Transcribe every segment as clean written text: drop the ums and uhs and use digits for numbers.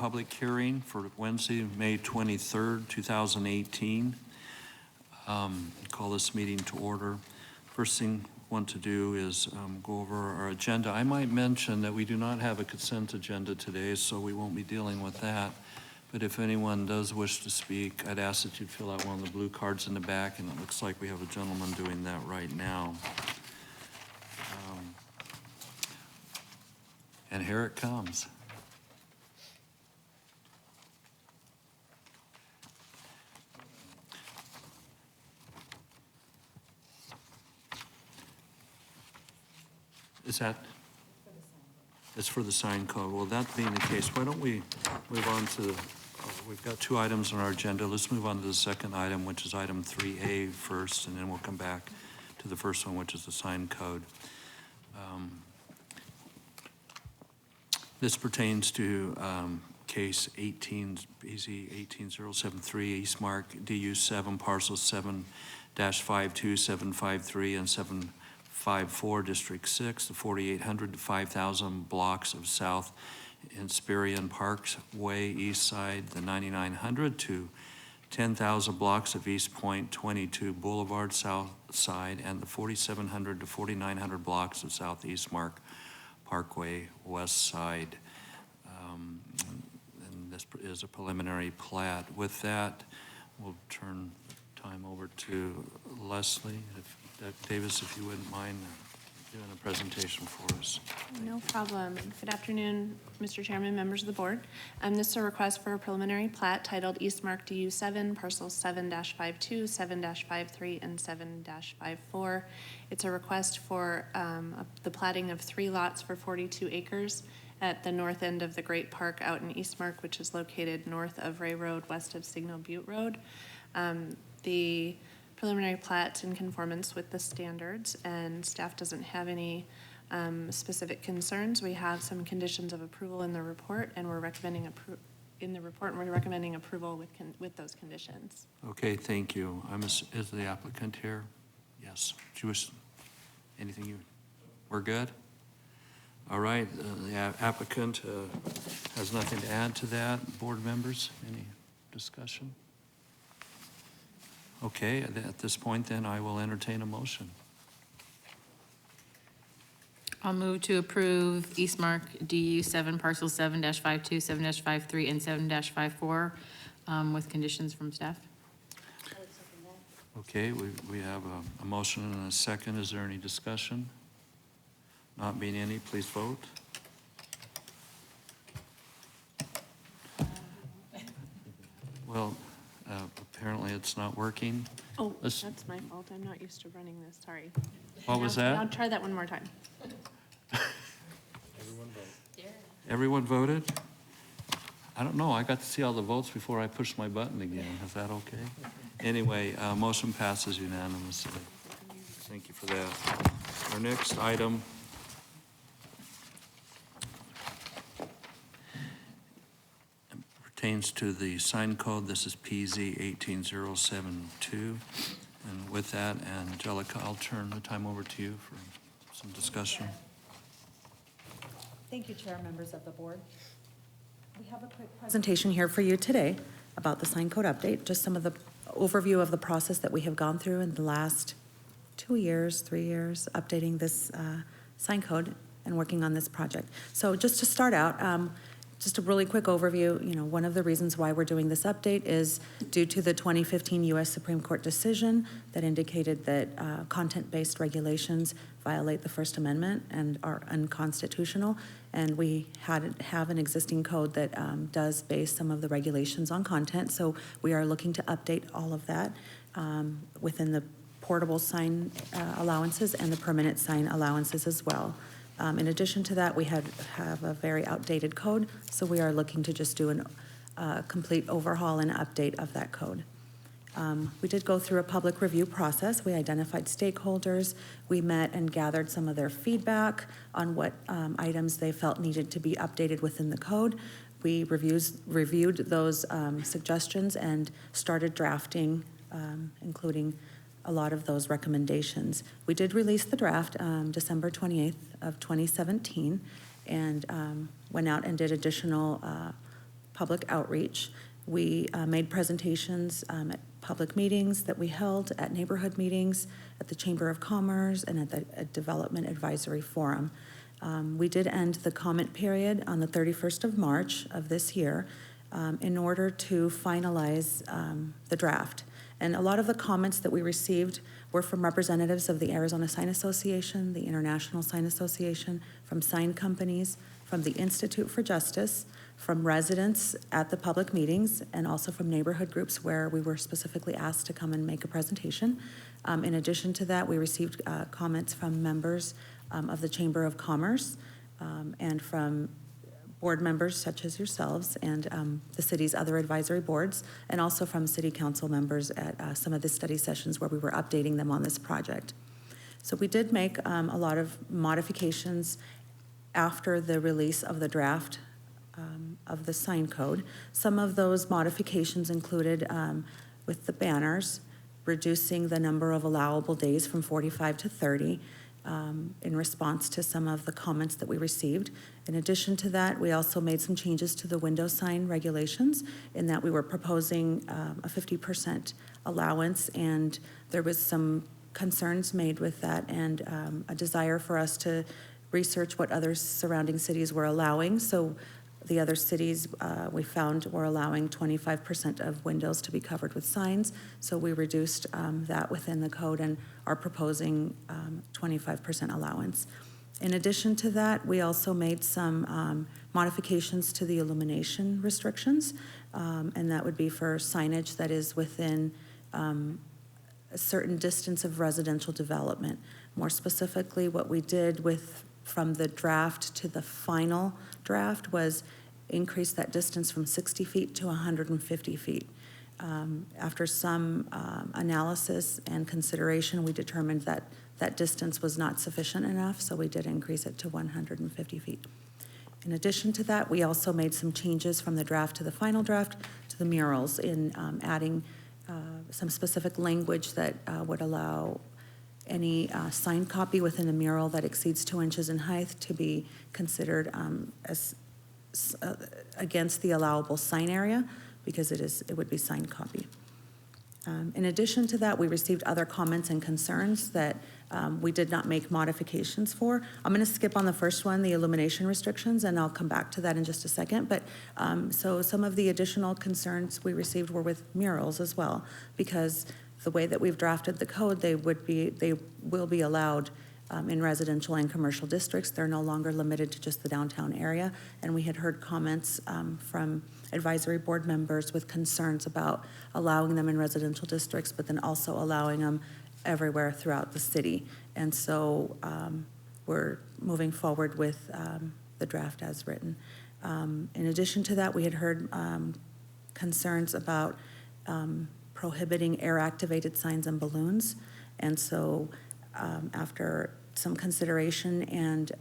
public hearing for Wednesday, May 23rd, 2018. Call this meeting to order. First thing I want to do is go over our agenda. I might mention that we do not have a consent agenda today, so we won't be dealing with that. But if anyone does wish to speak, I'd ask that you fill out one of the blue cards in the back, and it looks like we have a gentleman doing that right now. And here it comes. Is that? It's for the sign code. Well, that being the case, why don't we move on to, we've got two items on our agenda. Let's move on to the second item, which is item 3A first, and then we'll come back to the first one, which is the sign code. This pertains to case 18-BZ18073, Eastmark DU7 parcels 7-52753 and 754 District 6, the 4,800 to 5,000 blocks of South Inspirion Parkway East Side, the 9,900 to 10,000 blocks of East Point 22 Boulevard South Side, and the 4,700 to 4,900 blocks of South Eastmark Parkway West Side. And this is a preliminary plat. With that, we'll turn the time over to Leslie. Davis, if you wouldn't mind doing a presentation for us. No problem. Good afternoon, Mr. Chairman, members of the board. This is a request for a preliminary plat titled Eastmark DU7, parcels 7-52, 7-53, and 7-54. It's a request for the platting of 3 lots for 42 acres at the north end of the Great Park out in Eastmark, which is located north of Ray Road, west of Signal Butte Road. The preliminary plat's in conformance with the standards, and staff doesn't have any specific concerns. We have some conditions of approval in the report, and we're recommending approval with those conditions. Okay, thank you. Is the applicant here? Yes. We're good? All right, the applicant has nothing to add to that. Board members, any discussion? Okay, at this point then, I will entertain a motion. I'll move to approve Eastmark DU7 parcels 7-52, 7-53, and 7-54 with conditions from staff. Okay, we have a motion and a second. Is there any discussion? Not being any, please vote. Well, apparently it's not working. Oh, that's my fault. I'm not used to running this. Sorry. What was that? I'll try that one more time. Everyone voted? I don't know. I got to see all the votes before I pushed my button again. Is that okay? Anyway, motion passes unanimously. Thank you for that. Our next item pertains to the sign code. This is PZ 18072. And with that, Angelica, I'll turn the time over to you for some discussion. Thank you, Chair, members of the board. We have a quick presentation here for you today about the sign code update, just some of the overview of the process that we have gone through in the last 2 years, 3 years, updating this sign code and working on this project. So just to start out, just a really quick overview, one of the reasons why we're doing this update is due to the 2015 U.S. Supreme Court decision that indicated that content-based regulations violate the First Amendment and are unconstitutional. And we have an existing code that does base some of the regulations on content. So we are looking to update all of that within the portable sign allowances and the permanent sign allowances as well. In addition to that, we have a very outdated code, so we are looking to just do a complete overhaul and update of that code. We did go through a public review process. We identified stakeholders. We met and gathered some of their feedback on what items they felt needed to be updated within the code. We reviewed those suggestions and started drafting, including a lot of those recommendations. We did release the draft December 28th of 2017 and went out and did additional public outreach. We made presentations at public meetings that we held, at neighborhood meetings, at the Chamber of Commerce, and at the Development Advisory Forum. We did end the comment period on the 31st of March of this year in order to finalize the draft. And a lot of the comments that we received were from representatives of the Arizona Sign Association, the International Sign Association, from sign companies, from the Institute for Justice, from residents at the public meetings, and also from neighborhood groups where we were specifically asked to come and make a presentation. In addition to that, we received comments from members of the Chamber of Commerce and from board members such as yourselves and the city's other advisory boards, and also from city council members at some of the study sessions where we were updating them on this project. So we did make a lot of modifications after the release of the draft of the sign code. Some of those modifications included with the banners, reducing the number of allowable days from 45 to 30 in response to some of the comments that we received. In addition to that, we also made some changes to the window sign regulations in that we were proposing a 50% allowance, and there was some concerns made with that and a desire for us to research what other surrounding cities were allowing. So the other cities we found were allowing 25% of windows to be covered with signs. So we reduced that within the code and are proposing 25% allowance. In addition to that, we also made some modifications to the illumination restrictions, and that would be for signage that is within a certain distance of residential development. More specifically, what we did from the draft to the final draft was increase that distance from 60 feet to 150 feet. After some analysis and consideration, we determined that that distance was not sufficient enough, so we did increase it to 150 feet. In addition to that, we also made some changes from the draft to the final draft to the murals in adding some specific language that would allow any sign copy within a mural that exceeds 2 inches in height to be considered as against the allowable sign area, because it would be sign copy. In addition to that, we received other comments and concerns that we did not make modifications for. I'm going to skip on the first one, the illumination restrictions, and I'll come back to that in just a second. But so some of the additional concerns we received were with murals as well, because the way that we've drafted the code, they will be allowed in residential and commercial districts. They're no longer limited to just the downtown area. And we had heard comments from advisory board members with concerns about allowing them in residential districts, but then also allowing them everywhere throughout the city. And so we're moving forward with the draft as written. In addition to that, we had heard concerns about prohibiting air-activated signs and balloons. And so after some consideration and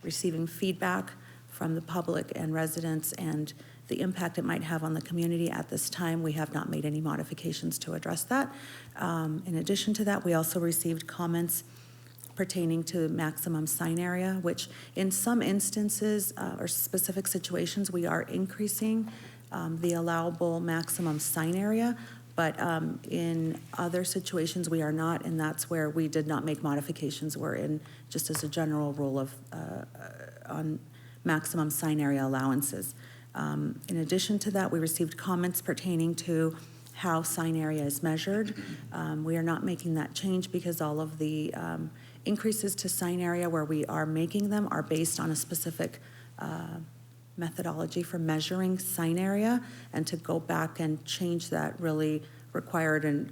receiving feedback from the public and residents and the impact it might have on the community at this time, we have not made any modifications to address that. In addition to that, we also received comments pertaining to maximum sign area, which in some instances or specific situations, we are increasing the allowable maximum sign area, but in other situations, we are not, and that's where we did not make modifications. We're in just as a general rule of on maximum sign area allowances. In addition to that, we received comments pertaining to how sign area is measured. We are not making that change because all of the increases to sign area where we are making them are based on a specific methodology for measuring sign area, and to go back and change that really required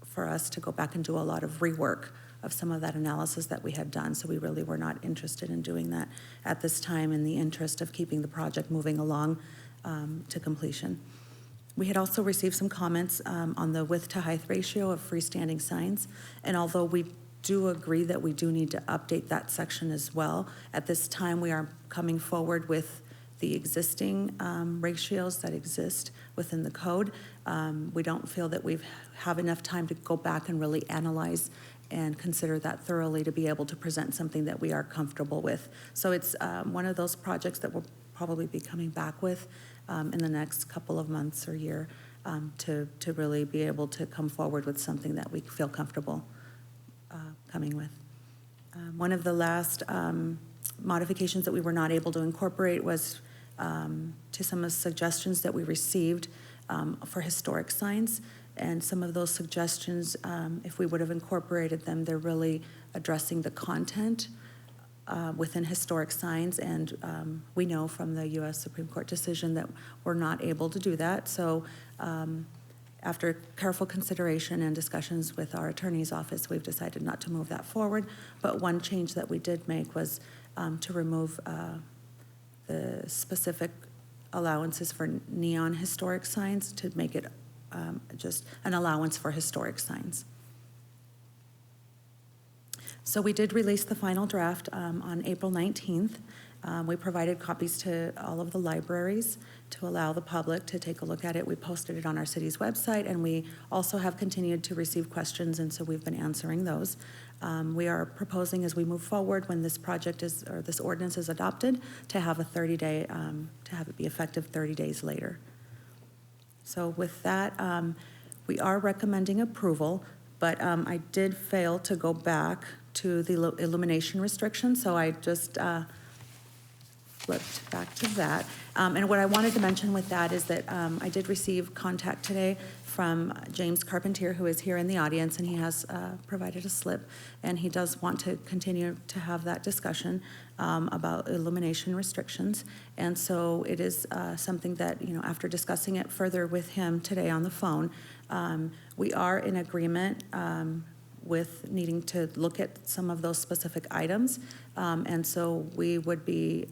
for us to go back and do a lot of rework of some of that analysis that we had done. So we really were not interested in doing that at this time in the interest of keeping the project moving along to completion. We had also received some comments on the width to height ratio of freestanding signs, and although we do agree that we do need to update that section as well, at this time we are coming forward with the existing ratios that exist within the code. We don't feel that we have enough time to go back and really analyze and consider that thoroughly to be able to present something that we are comfortable with. So it's one of those projects that we'll probably be coming back with in the next couple of months or year to really be able to come forward with something that we feel comfortable coming with. One of the last modifications that we were not able to incorporate was to some of the suggestions that we received for historic signs. And some of those suggestions, if we would have incorporated them, they're really addressing the content within historic signs. And we know from the U.S. Supreme Court decision that we're not able to do that. So after careful consideration and discussions with our attorney's office, we've decided not to move that forward. But one change that we did make was to remove the specific allowances for neon historic signs to make it just an allowance for historic signs. So we did release the final draft on April 19th. We provided copies to all of the libraries to allow the public to take a look at it. We posted it on our city's website, and we also have continued to receive questions, and so we've been answering those. We are proposing as we move forward, when this project is, or this ordinance is adopted, to have a 30-day, to have it be effective 30 days later. So with that, we are recommending approval, but I did fail to go back to the illumination restriction, so I just flipped back to that. And what I wanted to mention with that is that I did receive contact today from James Carpentier, who is here in the audience, and he has provided a slip, and he does want to continue to have that discussion about illumination restrictions. And so it is something that, you know, after discussing it further with him today on the phone, we are in agreement with needing to look at some of those specific items. And so we would be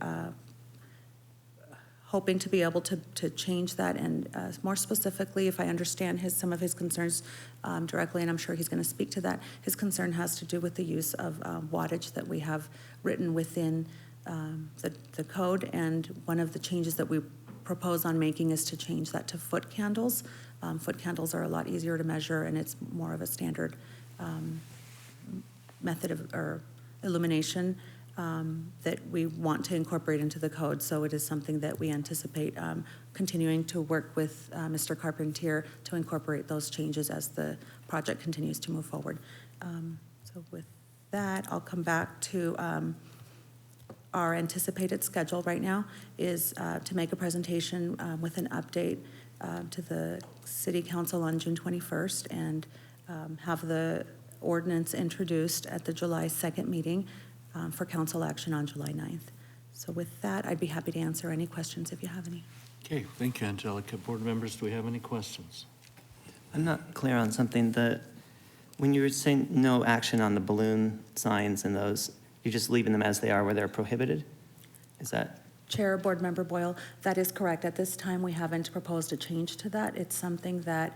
hoping to be able to change that, and more specifically, if I understand some of his concerns directly, and I'm sure he's going to speak to that, his concern has to do with the use of wattage that we have written within the code, and one of the changes that we propose on making is to change that to foot candles. Foot candles are a lot easier to measure, and it's more of a standard method of or illumination that we want to incorporate into the code. So it is something that we anticipate continuing to work with Mr. Carpentier to incorporate those changes as the project continues to move forward. So with that, I'll come back to our anticipated schedule right now is to make a presentation with an update to the City Council on June 21st and have the ordinance introduced at the July 2nd meeting for council action on July 9th. So with that, I'd be happy to answer any questions if you have any. Okay, thank you, Angelica. Board members, do we have any questions? I'm not clear on something. When you were saying no action on the balloon signs and those, you're just leaving them as they are where they're prohibited? Is that? Chair, Board Member Boyle, that is correct. At this time, we haven't proposed a change to that. It's something that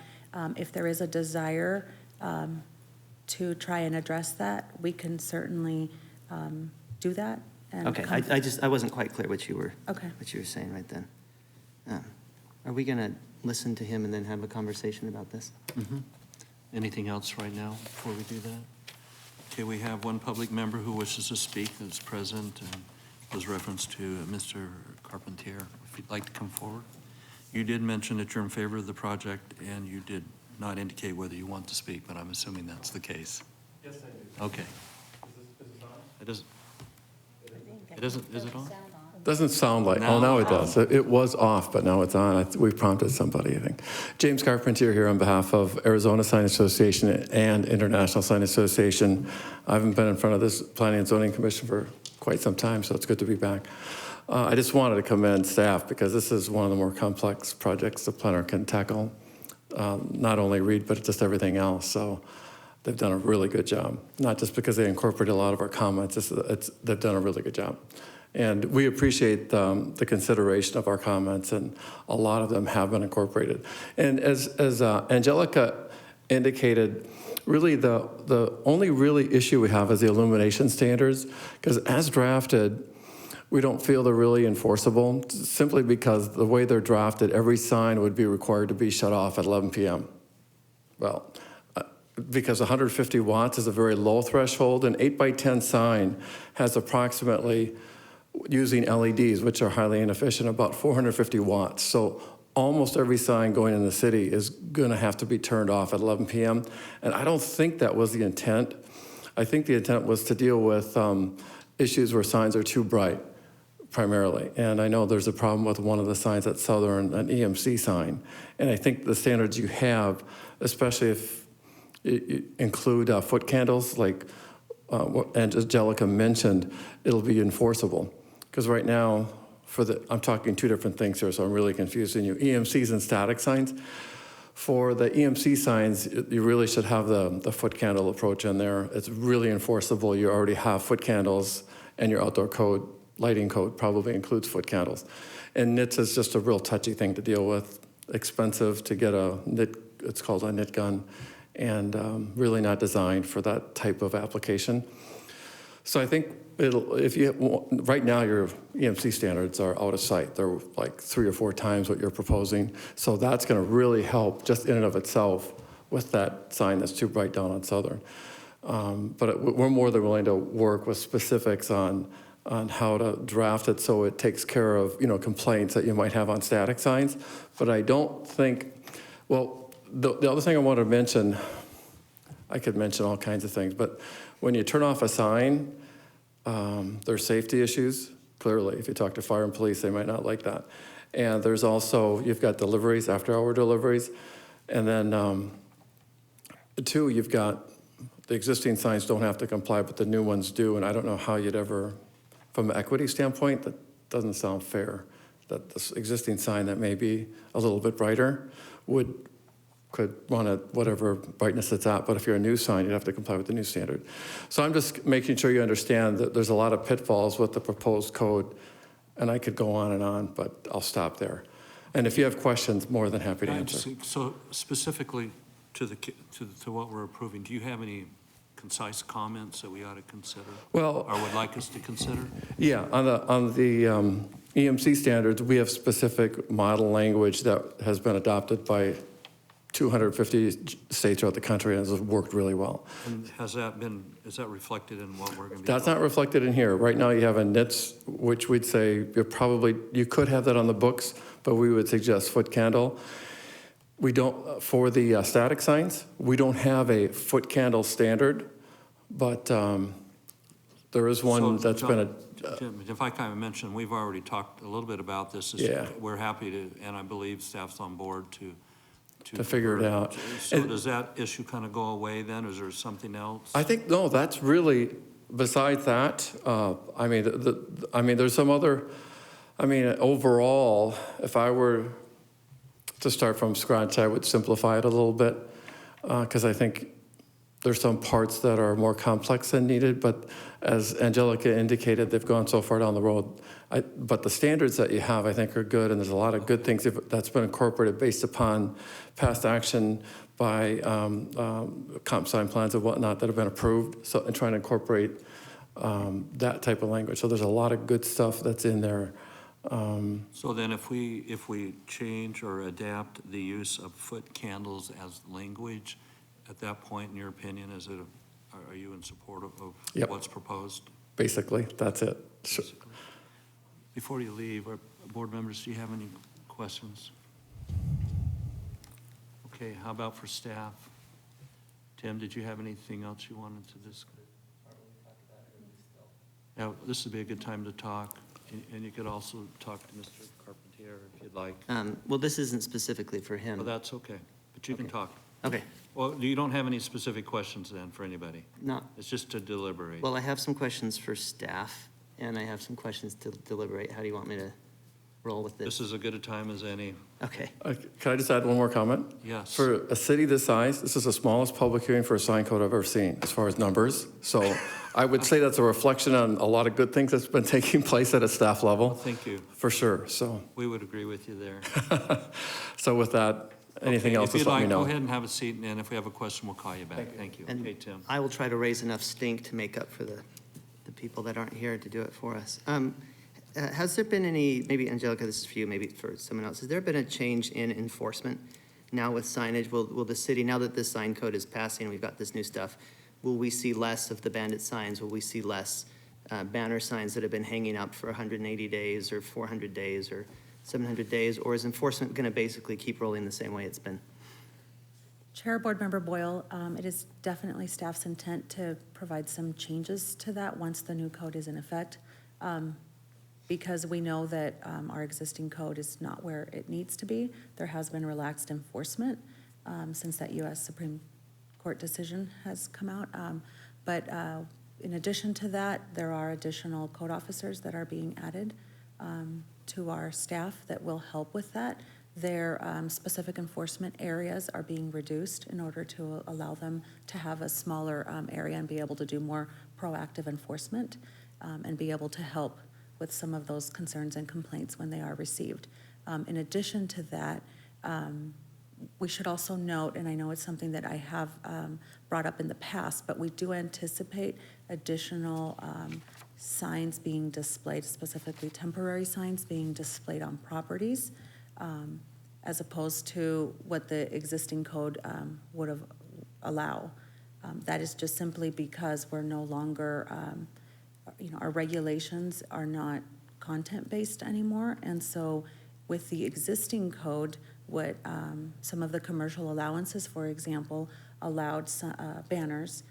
if there is a desire to try and address that, we can certainly do that. And Okay, I wasn't quite clear what you were saying right then. Are we going to listen to him and then have a conversation about this? Mm-hmm. Anything else right now before we do that? Okay, we have one public member who wishes to speak that's present and was referenced to Mr. Carpentier. If you'd like to come forward. You did mention that you're in favor of the project, and you did not indicate whether you want to speak, but I'm assuming that's the case. Yes, I do. Okay. Is this on? It doesn't, is it on? Doesn't sound like, Now oh, now it it's does. It was off, but now it's on. We've prompted somebody, I think. James Carpentier here on behalf of Arizona Sign Association and International Sign Association. I haven't been in front of this Planning and Zoning Commission for quite some time, so it's good to be back. I just wanted to commend staff because this is one of the more complex projects the planner can tackle. Not only read, but just everything else. So they've done a really good job. Not just because they incorporated a lot of our comments, they've done a really good job. And we appreciate the consideration of our comments, and a lot of them have been incorporated. And as Angelica indicated, really the only really issue we have is the illumination standards, because as drafted, we don't feel they're really enforceable, simply because the way they're drafted, every sign would be required to be shut off at 11 p.m. Well, because 150 watts is a very low threshold, an 8x10 sign has approximately using LEDs, which are highly inefficient, about 450 watts. So almost every sign going in the city is going to have to be turned off at 11 p.m. And I don't think that was the intent. I think the intent was to deal with issues where signs are too bright, primarily. And I know there's a problem with one of the signs at Southern, an EMC sign. And I think the standards you have, especially if you include foot candles, like what Angelica mentioned, it'll be enforceable. Because right now, I'm talking two different things here, so I'm really confusing you. EMCs and static signs. For the EMC signs, you really should have the foot candle approach in there. It's really enforceable. You already have foot candles, and your outdoor code, lighting code probably includes foot candles. And nits is just a real touchy thing to deal with. Expensive to get a nit, it's called a nit gun, and really not designed for that type of application. So I think right now your EMC standards are out of sight. They're like 3 or 4 times what you're proposing. So that's gonna really help just in and of itself with that sign that's too bright down on Southern. But we're more than willing to work with specifics on how to draft it so it takes care of, complaints that you might have on static signs. But I don't think, well, the other thing I want to mention, I could mention all kinds of things, but when you turn off a sign, there's safety issues, clearly. If you talk to fire and police, they might not like that. And there's also, you've got deliveries, after-hour deliveries. And then, 2, you've got the existing signs don't have to comply, but the new ones do. And I don't know how you'd ever, from an equity standpoint, that doesn't sound fair. That this existing sign that may be a little bit brighter could run at whatever brightness it's at, but if you're a new sign, you'd have to comply with the new standard. So I'm just making sure you understand that there's a lot of pitfalls with the proposed code, and I could go on, but I'll stop there. And if you have questions, more than happy to answer. So specifically to what we're approving, do you have any concise comments that we ought to consider? Well, or would like us to consider? Yeah, on the EMC standards, we have specific model language that has been adopted by 250 states throughout the country and has worked really well. And is that reflected in what we're going to be? That's not reflected in here. Right now you have a NITS, which we'd say you could have that on the books, but we would suggest foot candle. We don't, for the static signs, we don't have a foot candle standard, but there is one So, that's John, been Jim, if I kind of mention, we've already talked a little bit about this. Yeah. We're happy to, and I believe staff's on board to figure it out. So And- does that issue kind of go away then, or is there something else? I think, no, that's really, besides that, I mean, there's some other, overall, if I were to start from scratch, I would simplify it a little bit, because I think there's some parts that are more complex than needed, but as Angelica indicated, they've gone so far down the road. But the standards that you have, I think, are good, and there's a lot of good things that's been incorporated based upon past action by comp sign plans and whatnot that have been approved, so, and trying to incorporate that type of language. So there's a lot of good stuff that's in there. So then if we change or adapt the use of foot candles as language, at that point, in your opinion, are you in support of Yep. what's proposed? Basically, that's it. Sure. Before you leave, our board members, do you have any questions? Okay, how about for staff? Tim, did you have anything else you wanted to discuss? Yeah, this would be a good time to talk, and you could also talk to Mr. Carpentier if you'd like. Well, this isn't specifically for him. Well, that's okay, but you can Okay. talk. Okay, Well, you don't have any specific questions then for anybody? no, It's just to deliberate. well, I have some questions for staff, and I have some questions to deliberate. How do you want me to roll with This this? is as good a time as any. Okay, Can I just add one more comment? Yes. For a city this size, this is the smallest public hearing for a sign code I've ever seen, as far as numbers. So I would say that's a reflection on a lot of good things that's been taking place at a staff level, Thank you. for sure. So, We would agree with you there. so with that, anything Okay, else, if you'd just let me like, know. go ahead and have a seat, and if we have a question, we'll call you back. Thank you. and Okay, Tim. I will try to raise enough stink to make up for the people that aren't here to do it for us. Has there been any, maybe Angelica, this is for you, maybe for someone else, has there been a change in enforcement now with signage? Will the city, now that this sign code is passing, and we've got this new stuff, will we see less of the bandit signs? Will we see less banner signs that have been hanging up for 180 days or 400 days or 700 days? Or is enforcement going to basically keep rolling the same way it's been? Chair, Board Member Boyle, it is definitely staff's intent to provide some changes to that once the new code is in effect. Because we know that our existing code is not where it needs to be. There has been relaxed enforcement since that U.S. Supreme Court decision has come out. But in addition to that, there are additional code officers that are being added to our staff that will help with that. Their specific enforcement areas are being reduced in order to allow them to have a smaller area and be able to do more proactive enforcement and be able to help with some of those concerns and complaints when they are received. In addition to that, we should also note, and I know it's something that I have brought up in the past, but we do anticipate additional signs being displayed, specifically temporary signs being displayed on properties, as opposed to what the existing code would have allow. That is just simply because we're no longer, our regulations are not content-based anymore. And so with the existing code, what some of the commercial allowances, for example, allowed banners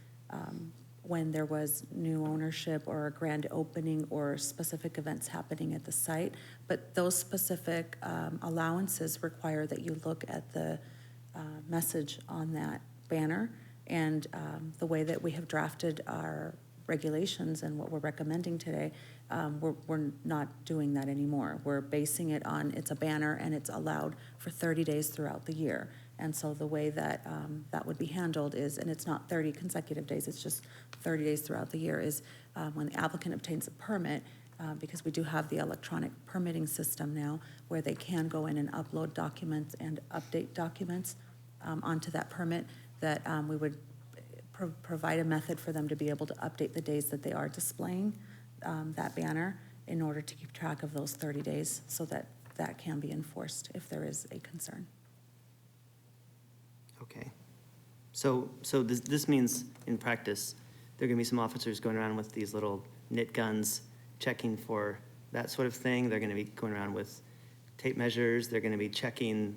when there was new ownership or a grand opening or specific events happening at the site. But those specific allowances require that you look at the message on that banner. And the way that we have drafted our regulations and what we're recommending today, we're not doing that anymore. We're basing it on it's a banner and it's allowed for 30 days throughout the year. And so the way that that would be handled is, and it's not 30 consecutive days, it's just 30 days throughout the year, is when the applicant obtains a permit, because we do have the electronic permitting system now where they can go in and upload documents and update documents onto that permit, that we would provide a method for them to be able to update the days that they are displaying that banner in order to keep track of those 30 days so that that can be enforced if there is a concern. Okay. So this means, in practice, there are going to be some officers going around with these little knit guns, checking for that sort of thing. They're going to be going around with tape measures. They're going to be checking,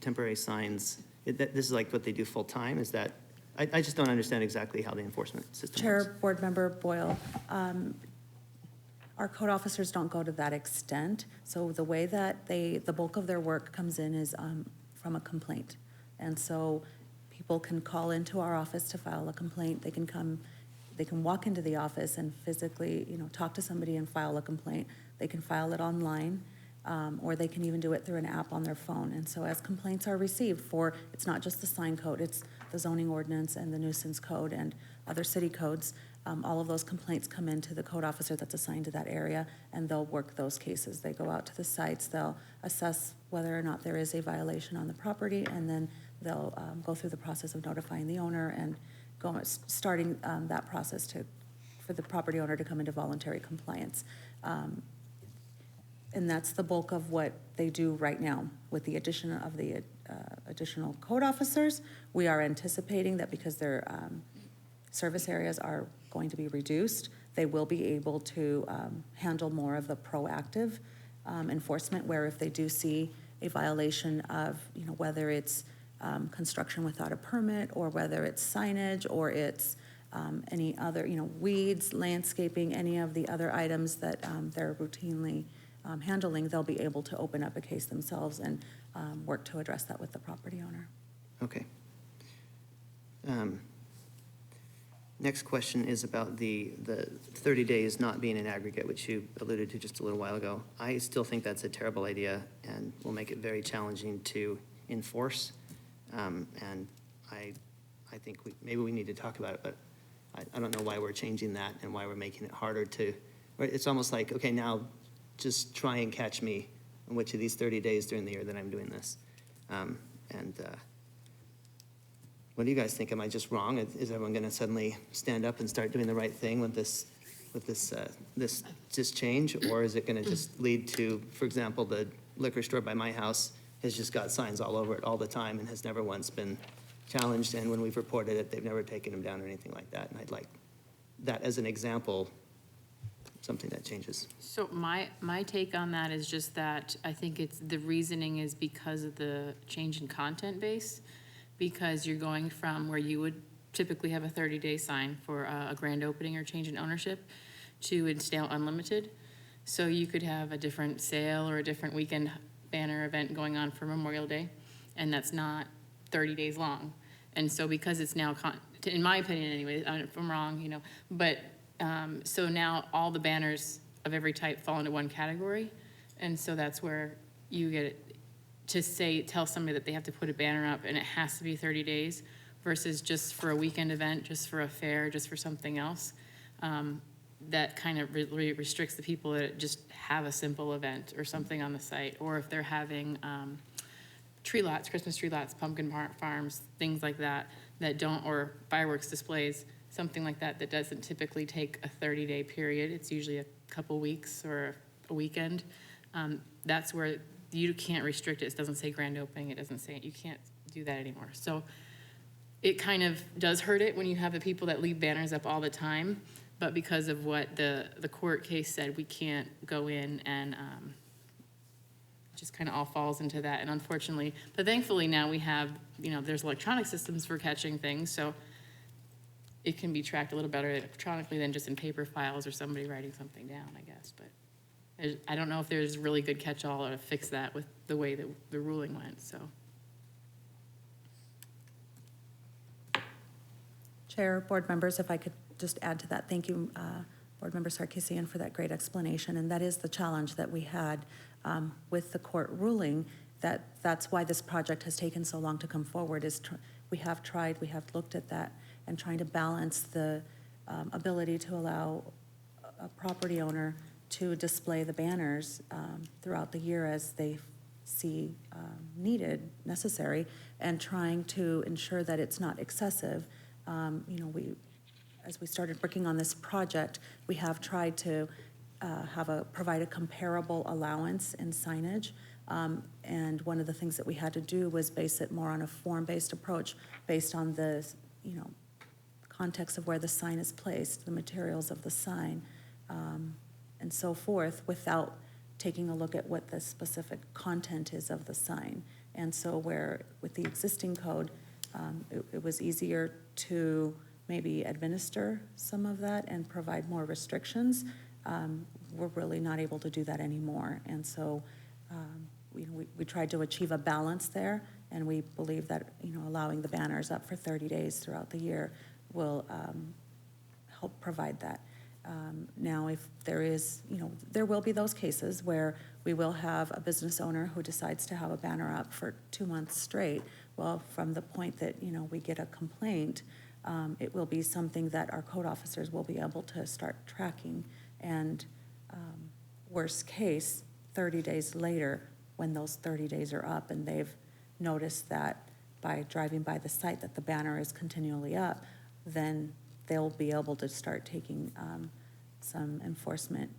temporary signs. This is like what they do full-time? Is that, I just don't understand exactly how the enforcement system works. Chair, Board Member Boyle, our code officers don't go to that extent. So the way that the bulk of their work comes in is from a complaint. And so people can call into our office to file a complaint. They can walk into the office and physically, talk to somebody and file a complaint. They can file it online, or they can even do it through an app on their phone. And so as complaints are received it's not just the sign code, it's the zoning ordinance and the nuisance code and other city codes. All of those complaints come into the code officer that's assigned to that area, and they'll work those cases. They go out to the sites, they'll assess whether or not there is a violation on the property, and then they'll go through the process of notifying the owner and starting that process for the property owner to come into voluntary compliance. And that's the bulk of what they do right now. With the addition of the additional code officers, we are anticipating that because their service areas are going to be reduced, they will be able to handle more of the proactive enforcement, where if they do see a violation of, whether it's construction without a permit, or whether it's signage, or it's any other, weeds, landscaping, any of the other items that they're routinely handling, they'll be able to open up a case themselves and work to address that with the property owner. Okay. Next question is about the 30 days not being an aggregate, which you alluded to just a little while ago. I still think that's a terrible idea and will make it very challenging to enforce. And I think maybe we need to talk about it, but I don't know why we're changing that and why we're making it harder to, right? It's almost like, okay, now just try and catch me on which of these 30 days during the year that I'm doing this. What do you guys think? Am I just wrong? Is everyone going to suddenly stand up and start doing the right thing with this change? Or is it going to just lead to, for example, the liquor store by my house has just got signs all over it all the time and has never once been challenged. And when we've reported it, they've never taken them down or anything like that. And I'd like that as an example something that changes. So my take on that is just that I think the reasoning is because of the change in content base, because you're going from where you would typically have a 30-day sign for a grand opening or change in ownership to it's now unlimited. So you could have a different sale or a different weekend banner event going on for Memorial Day, and that's not 30 days long. And so because it's now, in my opinion anyway, if I'm wrong, but, so now all the banners of every type fall into one category. And so that's where you get it to tell somebody that they have to put a banner up and it has to be 30 days versus just for a weekend event, just for a fair, just for something else. That kind of really restricts the people that just have a simple event or something on the site, or if they're having tree lots, Christmas tree lots, pumpkin farms, things like that, that don't, or fireworks displays, something like that, that doesn't typically take a 30-day period. It's usually a couple weeks or a weekend. That's where you can't restrict it. It doesn't say grand opening. It doesn't say, you can't do that anymore. So it kind of does hurt it when you have the people that leave banners up all the time. But because of what the court case said, we can't go in and just kind of all falls into that. And unfortunately, but thankfully now we have, there's electronic systems for catching things. So it can be tracked a little better electronically than just in paper files or somebody writing something down, I guess. But I don't know if there's really good catch-all or to fix that with the way that the ruling went, so. Chair, board members, if I could just add to that, thank you, Board Member Sarkisian, for that great explanation. And that is the challenge that we had with the court ruling, that's why this project has taken so long to come forward, is we have looked at that and trying to balance the ability to allow a property owner to display the banners throughout the year as they see needed, necessary, and trying to ensure that it's not excessive. As we started working on this project, we have tried to provide a comparable allowance in signage. And one of the things that we had to do was base it more on a form-based approach based on the, context of where the sign is placed, the materials of the sign, and so forth, without taking a look at what the specific content is of the sign. And so where with the existing code, it was easier to maybe administer some of that and provide more restrictions. We're really not able to do that anymore. And so we tried to achieve a balance there, and we believe that allowing the banners up for 30 days throughout the year will help provide that. Now, if there is, there will be those cases where we will have a business owner who decides to have a banner up for 2 months straight. Well, from the point that, we get a complaint, it will be something that our code officers will be able to start tracking. And worst case, 30 days later, when those 30 days are up and they've noticed that by driving by the site that the banner is continually up, then they'll be able to start taking some enforcement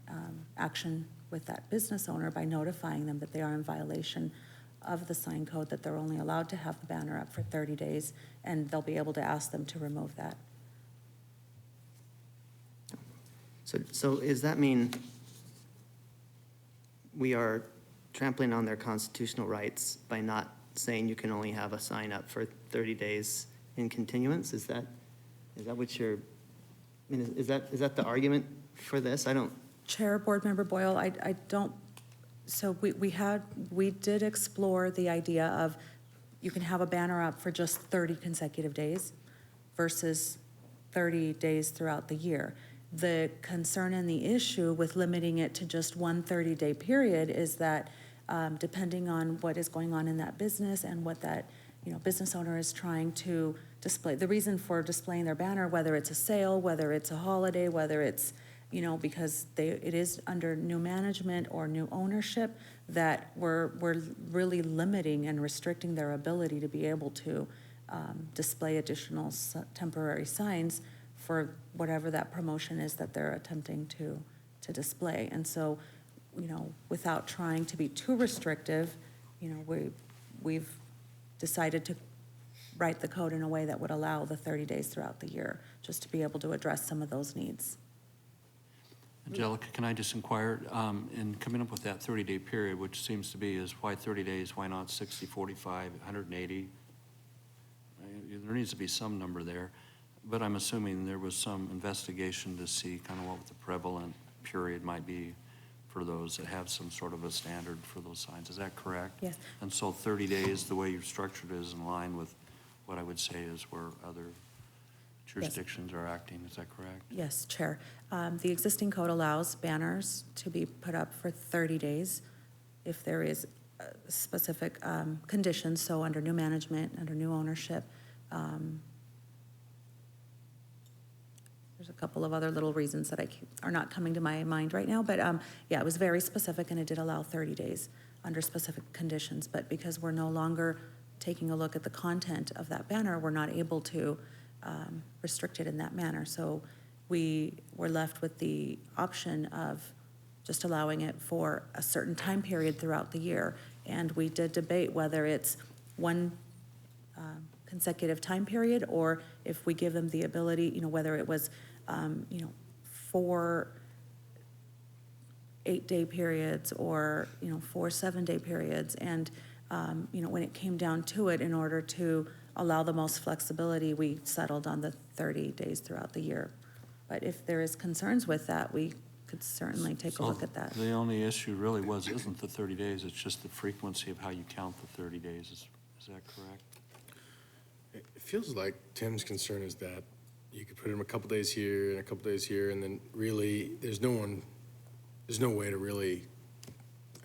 action with that business owner by notifying them that they are in violation of the sign code, that they're only allowed to have the banner up for 30 days, and they'll be able to ask them to remove that. So does that mean we are trampling on their constitutional rights by not saying you can only have a sign up for 30 days in continuance? Is that what you're, is that the argument for this? I don't. Chair, Board Member Boyle, I don't, so we did explore the idea of you can have a banner up for just 30 consecutive days versus 30 days throughout the year. The concern and the issue with limiting it to just one 30-day period is that depending on what is going on in that business and what that business owner is trying to display, the reason for displaying their banner, whether it's a sale, whether it's a holiday, whether it's because it is under new management or new ownership, that we're really limiting and restricting their ability to be able to display additional temporary signs for whatever that promotion is that they're attempting to display. And so, without trying to be too restrictive, we've decided to write the code in a way that would allow the 30 days throughout the year, just to be able to address some of those needs. Angelica, can I just inquire, in coming up with that 30-day period, which seems to be, is why 30 days, why not 60, 45, 180? There needs to be some number there, but I'm assuming there was some investigation to see kind of what the prevalent period might be for those that have some sort of a standard for those signs. Is that correct? Yes. And so 30 days, the way you've structured it, is in line with what I would say is where other jurisdictions are acting. Is that correct? Yes, Chair. The existing code allows banners to be put up for 30 days if there is specific conditions, so under new management, under new ownership. There's a couple of other little reasons that are not coming to my mind right now, but yeah, it was very specific, and it did allow 30 days under specific conditions. But because we're no longer taking a look at the content of that banner, we're not able to restrict it in that manner. So we were left with the option of just allowing it for a certain time period throughout the year. And we did debate whether it's one consecutive time period, or if we give them the ability, whether it was, 4 8-day periods, or, 4 7-day periods. And, when it came down to it, in order to allow the most flexibility, we settled on the 30 days throughout the year. But if there is concerns with that, we could certainly take a look at that. The only issue really isn't the 30 days, it's just the frequency of how you count the 30 days. Is that correct? It feels like Tim's concern is that you could put him a couple days here and a couple days here, and then really, there's no way to really,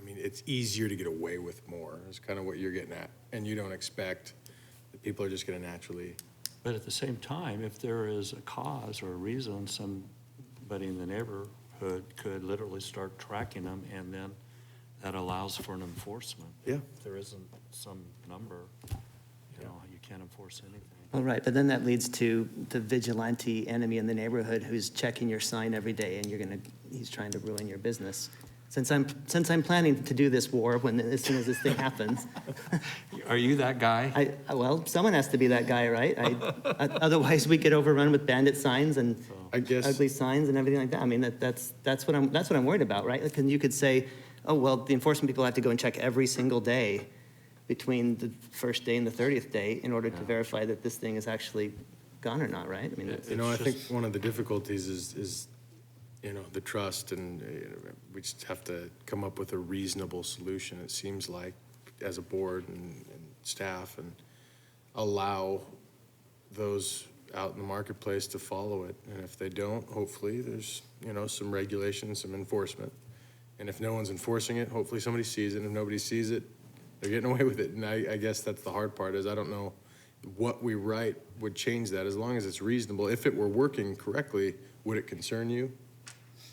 it's easier to get away with more, is kind of what you're getting at. And you don't expect that people are just gonna naturally. But at the same time, if there is a cause or a reason, somebody in the neighborhood could literally start tracking them, and then that allows for an enforcement. Yeah. If there isn't some number, you can't enforce anything. Well, right, but then that leads to the vigilante enemy in the neighborhood who's checking your sign every day, and he's trying to ruin your business. Since I'm planning to do this war as soon as this thing happens. Are you that guy? Well, someone has to be that guy, right? Otherwise, we get overrun with bandit signs and I guess. ugly signs and everything like that. That's what I'm worried about, right? Because you could say, oh, well, the enforcement people have to go and check every single day between the first day and the 30th day in order to verify that this thing is actually gone or not, right? That's, I think one of the difficulties is the trust, and we just have to come up with a reasonable solution, it seems like, as a board and staff, and allow those out in the marketplace to follow it. And if they don't, hopefully there's, some regulation, some enforcement. And if no one's enforcing it, hopefully somebody sees it. And if nobody sees it, they're getting away with it. And I guess that's the hard part, is I don't know what we write would change that, as long as it's reasonable. If it were working correctly, would it concern you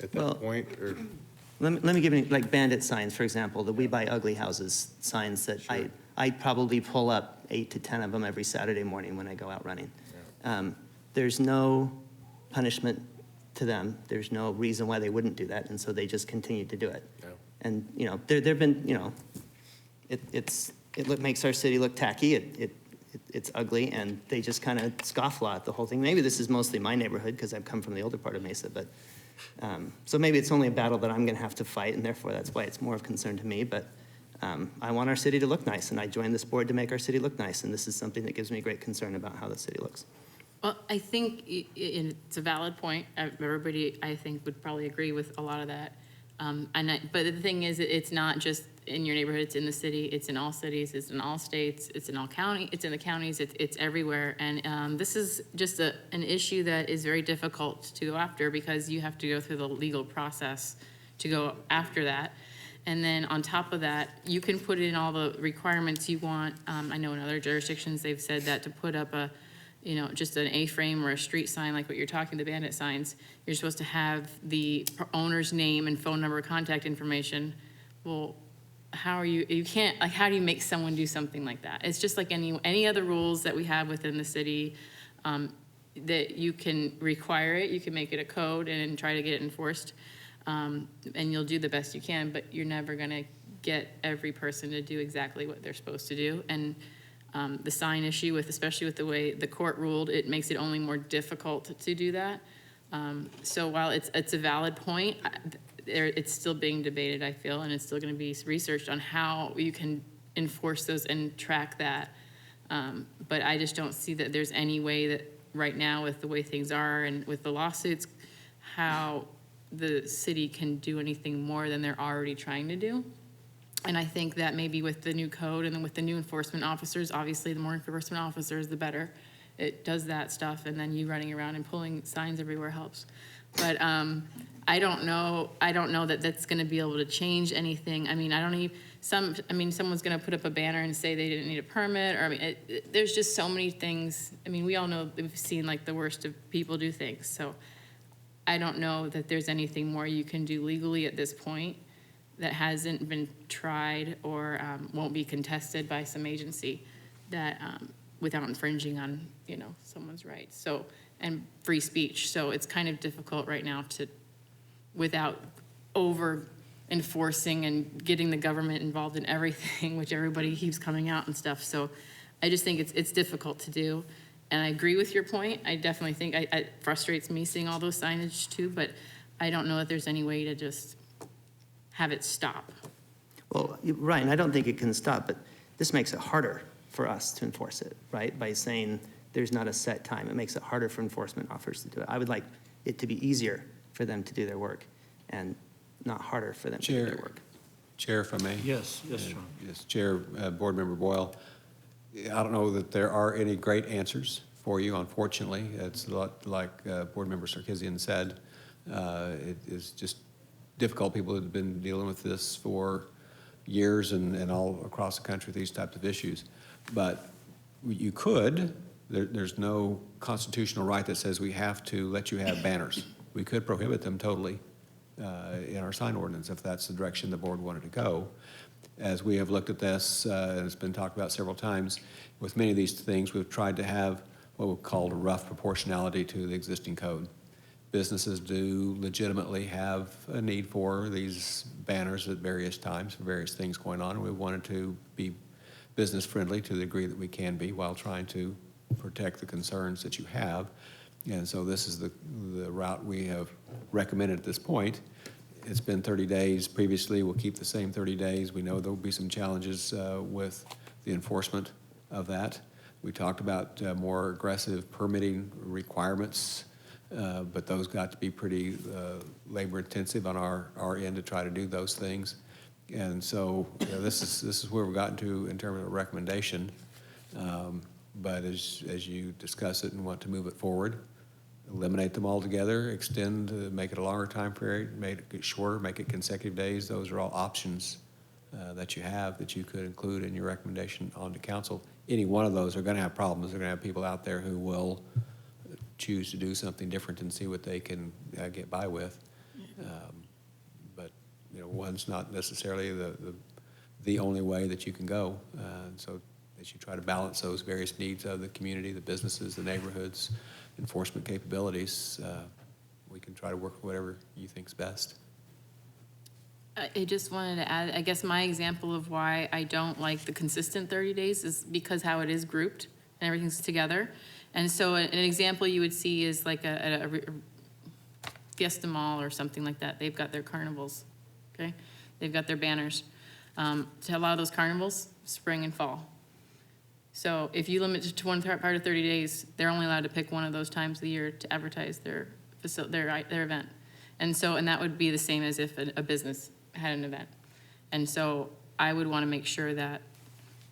at that point? Or let me give you, like, bandit signs, for example, the We Buy Ugly Houses signs that I probably pull up 8 to 10 of them every Saturday morning when I go out running. There's no punishment to them. There's no reason why they wouldn't do that, and so they just continue to do it. Yeah. And, there've been, it makes our city look tacky. It's ugly, and they just kind of scofflaw at the whole thing. Maybe this is mostly my neighborhood because I've come from the older part of Mesa, but so maybe it's only a battle that I'm going to have to fight, and therefore that's why it's more of concern to me. But I want our city to look nice, and I joined this board to make our city look nice, and this is something that gives me great concern about how the city looks. Well, I think it's a valid point. Everybody, I think, would probably agree with a lot of that. But the thing is, it's not just in your neighborhood, it's in the city, it's in all cities, it's in all states, it's in all county, it's in the counties, it's everywhere. And this is just an issue that is very difficult to go after, because you have to go through the legal process to go after that. And then on top of that, you can put in all the requirements you want. I know in other jurisdictions, they've said that to put up just an A-frame or a street sign, like what you're talking, the bandit signs, you're supposed to have the owner's name and phone number, contact information. Well, how do you make someone do something like that? It's just like any other rules that we have within the city, that you can require it, you can make it a code and try to get it enforced. And you'll do the best you can, but you're never gonna get every person to do exactly what they're supposed to do. And the sign issue, especially with the way the court ruled, it makes it only more difficult to do that. So while it's a valid point, it's still being debated, I feel, and it's still gonna be researched on how you can enforce those and track that. But I just don't see that there's any way that, right now, with the way things are and with the lawsuits, how the city can do anything more than they're already trying to do. And I think that maybe with the new code and then with the new enforcement officers, obviously, the more enforcement officers, the better. It does that stuff, and then you running around and pulling signs everywhere helps. But I don't know that that's gonna be able to change anything. I mean, someone's gonna put up a banner and say they didn't need a permit, or, I mean, there's just so many things. I mean, we all know, we've seen like the worst of people do things, so I don't know that there's anything more you can do legally at this point that hasn't been tried or won't be contested by some agency that, without infringing on, someone's rights, so, and free speech. So it's kind of difficult right now to, without over enforcing and getting the government involved in everything, which everybody keeps coming out and stuff. So I just think it's difficult to do. And I agree with your point. I definitely think it frustrates me seeing all those signage too, but I don't know that there's any way to just have it stop. Well, right, and I don't think it can stop, but this makes it harder for us to enforce it, right? By saying there's not a set time, it makes it harder for enforcement officers to do it. I would like it to be easier for them to do their work and not harder for them to do their work. Chair, if I may? Yes, John. Yes, Chair, Board Member Boyle. I don't know that there are any great answers for you, unfortunately. It's a lot like Board Member Sarkisian said. It is just difficult. People have been dealing with this for years and all across the country, these types of issues. But you could, there's no constitutional right that says we have to let you have banners. We could prohibit them totally in our sign ordinance if that's the direction the board wanted to go. As we have looked at this, and it's been talked about several times, with many of these things, we've tried to have what we call a rough proportionality to the existing code. Businesses do legitimately have a need for these banners at various times for various things going on. And we wanted to be business friendly to the degree that we can be while trying to protect the concerns that you have. And so this is the route we have recommended at this point. It's been 30 days previously. We'll keep the same 30 days. We know there will be some challenges with the enforcement of that. We talked about more aggressive permitting requirements, but those got to be pretty labor intensive on our end to try to do those things. And so this is where we've gotten to in terms of a recommendation. But as you discuss it and want to move it forward, eliminate them altogether, extend, make it a longer time period, make it shorter, make it consecutive days. Those are all options that you have that you could include in your recommendation on to council. Any one of those are going to have problems. They're going to have people out there who will choose to do something different and see what they can get by with. But one's not necessarily the only way that you can go. So as you try to balance those various needs of the community, the businesses, the neighborhoods, enforcement capabilities, we can try to work with whatever you think's best. I just wanted to add, I guess my example of why I don't like the consistent 30 days is because how it is grouped and everything's together. And so an example you would see is like a Fiesta Mall or something like that. They've got their carnivals, okay? They've got their banners. To allow those carnivals, spring and fall. So if you limit it to one part of 30 days, they're only allowed to pick one of those times of the year to advertise their event. And that would be the same as if a business had an event. And so I would want to make sure that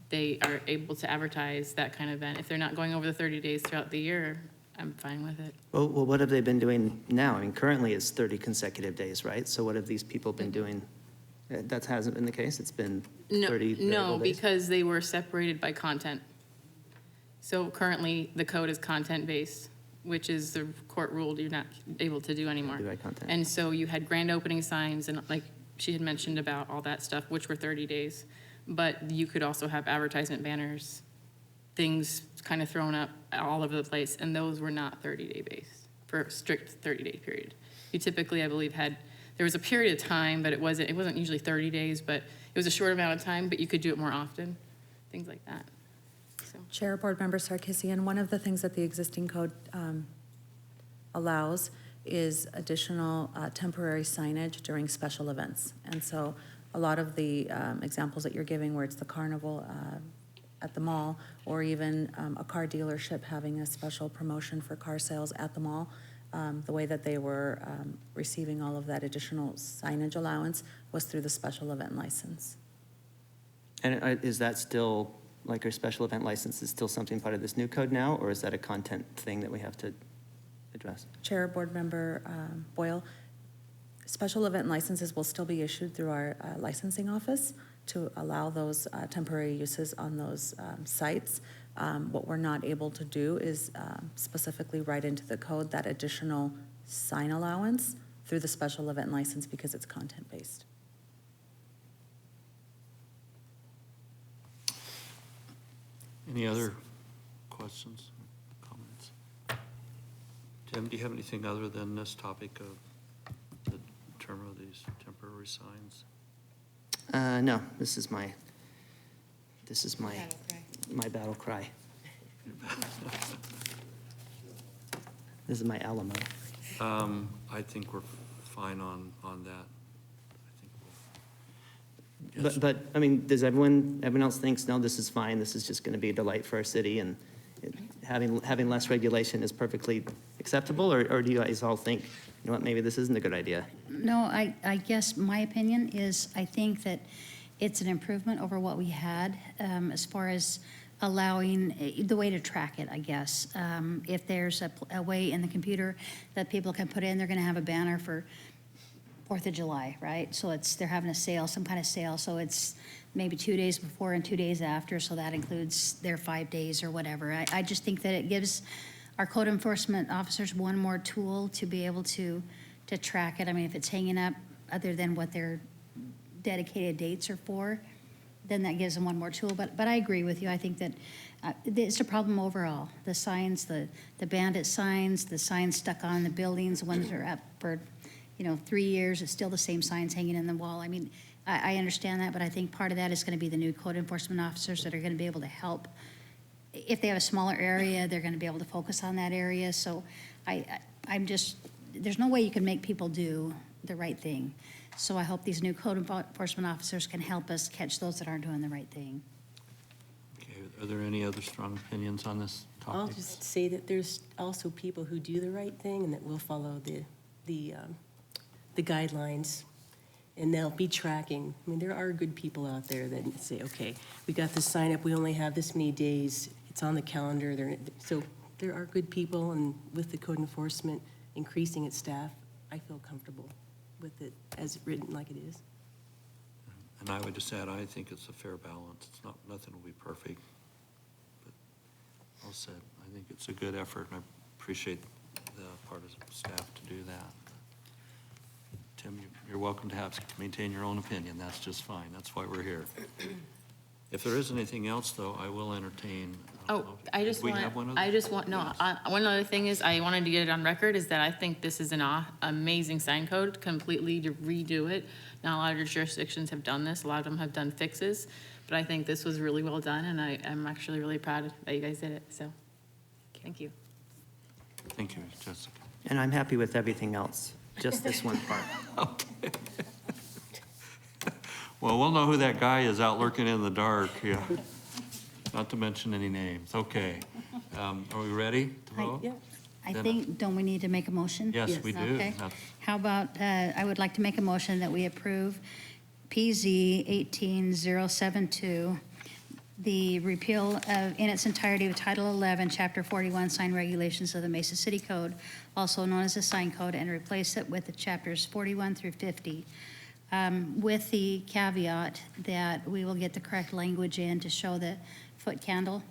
they are able to advertise that kind of event. If they're not going over the 30 days throughout the year, I'm fine with it. Well, what have they been doing now? I mean, currently it's 30 consecutive days, right? So what have these people been doing? That hasn't been the case? It's been 30 variable No, days? because they were separated by content. So currently, the code is content-based, which is the court ruled you're not able to do anymore. Do by content. And so you had grand opening signs and like she had mentioned about all that stuff, which were 30 days. But you could also have advertisement banners, things kind of thrown up all over the place, and those were not 30-day based for a strict 30-day period. You typically, I believe, there was a period of time, but it wasn't usually 30 days, but it was a short amount of time, but you could do it more often, things like that. So. Chair, Board Member Sarkisian, one of the things that the existing code allows is additional temporary signage during special events. And so a lot of the examples that you're giving where it's the carnival at the mall, or even a car dealership having a special promotion for car sales at the mall, the way that they were receiving all of that additional signage allowance was through the special event license. And is that still, like our special event license is still something part of this new code now, or is that a content thing that we have to address? Chair, Board Member Boyle, special event licenses will still be issued through our licensing office to allow those temporary uses on those sites. What we're not able to do is specifically write into the code that additional sign allowance through the special event license because it's content-based. Any other questions, comments? Tim, do you have anything other than this topic of the term of these temporary signs? No, this is my battle cry. This is my Alamo. I think we're fine on that. I think we'll- yes. But, I mean, does everyone else thinks, no, this is fine, this is just gonna be a delight for our city, and having less regulation is perfectly acceptable, or do you guys all think, you know what, maybe this isn't a good idea? No, I guess my opinion is I think that it's an improvement over what we had as far as allowing the way to track it, I guess. If there's a way in the computer that people can put in, they're going to have a banner for 4th of July, right? So they're having a sale, some kind of sale. So it's maybe 2 days before and 2 days after. So that includes their 5 days or whatever. I just think that it gives our code enforcement officers one more tool to be able to track it. I mean, if it's hanging up other than what their dedicated dates are for, then that gives them one more tool. But I agree with you. I think that it's a problem overall. The signs, the bandit signs, the signs stuck on the buildings, the ones that are up for, 3 years, it's still the same signs hanging in the wall. I mean, I understand that, but I think part of that is going to be the new code enforcement officers that are going to be able to help. If they have a smaller area, they're going to be able to focus on that area. So I'm just, there's no way you can make people do the right thing. So I hope these new code enforcement officers can help us catch those that aren't doing the right thing. Okay, are there any other strong opinions on this topic? I'll just say that there's also people who do the right thing and that will follow the guidelines, and they'll be tracking. I mean, there are good people out there that say, okay, we got this sign up, we only have this many days, it's on the calendar. So there are good people, and with the code enforcement increasing its staff, I feel comfortable with it as written like it is. And I would just add, I think it's a fair balance. It's not, nothing will be perfect. But all said, I think it's a good effort, and I appreciate the part of staff to do that. Tim, you're welcome to maintain your own opinion. That's just fine. That's why we're here. If there is anything else, though, I will entertain. Oh, I just we want, have one other? I just want, no, one other thing is, I wanted to get it on record, is that I think this is an amazing sign code, completely to redo it. Not a lot of jurisdictions have done this, a lot of them have done fixes, but I think this was really well done, and I'm actually really proud that you guys did it, so, thank you. Thank you, Jessica. And I'm happy with everything else, just this one part. Okay. Well, we'll know who that guy is out lurking in the dark, yeah. Not to mention any names. Okay. Are we ready to vote? Yeah. I Then- think, don't we need to make a motion? Yes, we do. Okay. That's- How about, I would like to make a motion that we approve PZ 18072, the repeal of, in its entirety of Title 11, Chapter 41, Sign Regulations of the Mesa City Code, also known as the Sign Code, and replace it with the chapters 41 through 50, with the caveat that we will get the correct language in to show the foot candle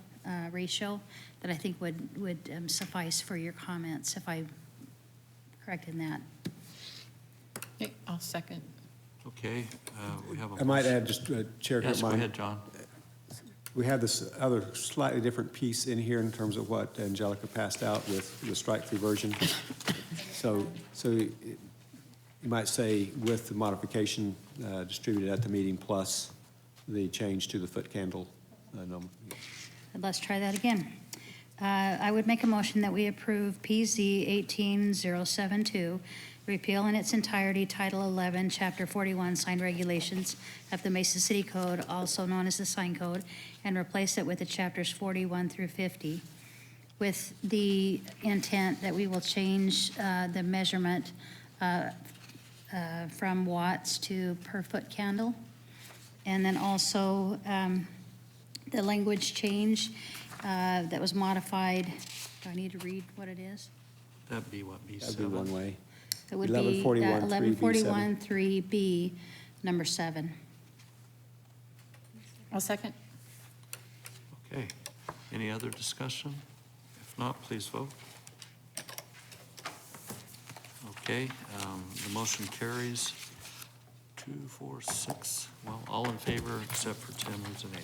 ratio that I think would suffice for your comments, if I'm correct in that. Okay, I'll second. Okay, we have a. I might add, just, Chair, if you Yes, don't go mind. ahead, John. We have this other slightly different piece in here in terms of what Angelica passed out with the strike-through version. So you might say with the modification distributed at the meeting plus the change to the foot candle number. Let's try that again. I would make a motion that we approve PZ 18072, repeal in its entirety Title 11, Chapter 41, Sign Regulations of the Mesa City Code, also known as the Sign Code, and replace it with the Chapters 41 through 50, with the intent that we will change the measurement from watts to per foot candle. And then also the language change that was modified. Do I need to read what it is? That'd be what, That'd be B7? one way. It would be 1141, 1141 3B, number 7. I'll second. Okay. Any other discussion? If not, please vote. Okay, the motion carries 2, 4, 6. Well, all in favor except for Tim, who's an 8.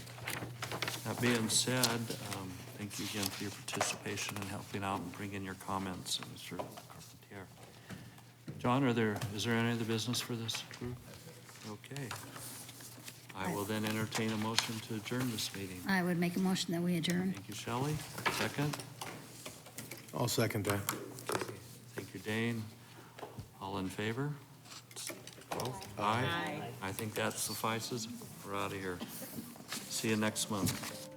That being said, thank you again for your participation and helping out and bringing your comments, Mr. Carpentier. John, is there any other business for this group? Okay. I will then entertain a motion to adjourn this meeting. I would make a motion that we adjourn. Thank you, Shelley. Second. I'll second that. Thank you, Dane. All in favor? Aye. I think that suffices. We're out of here. See you next month.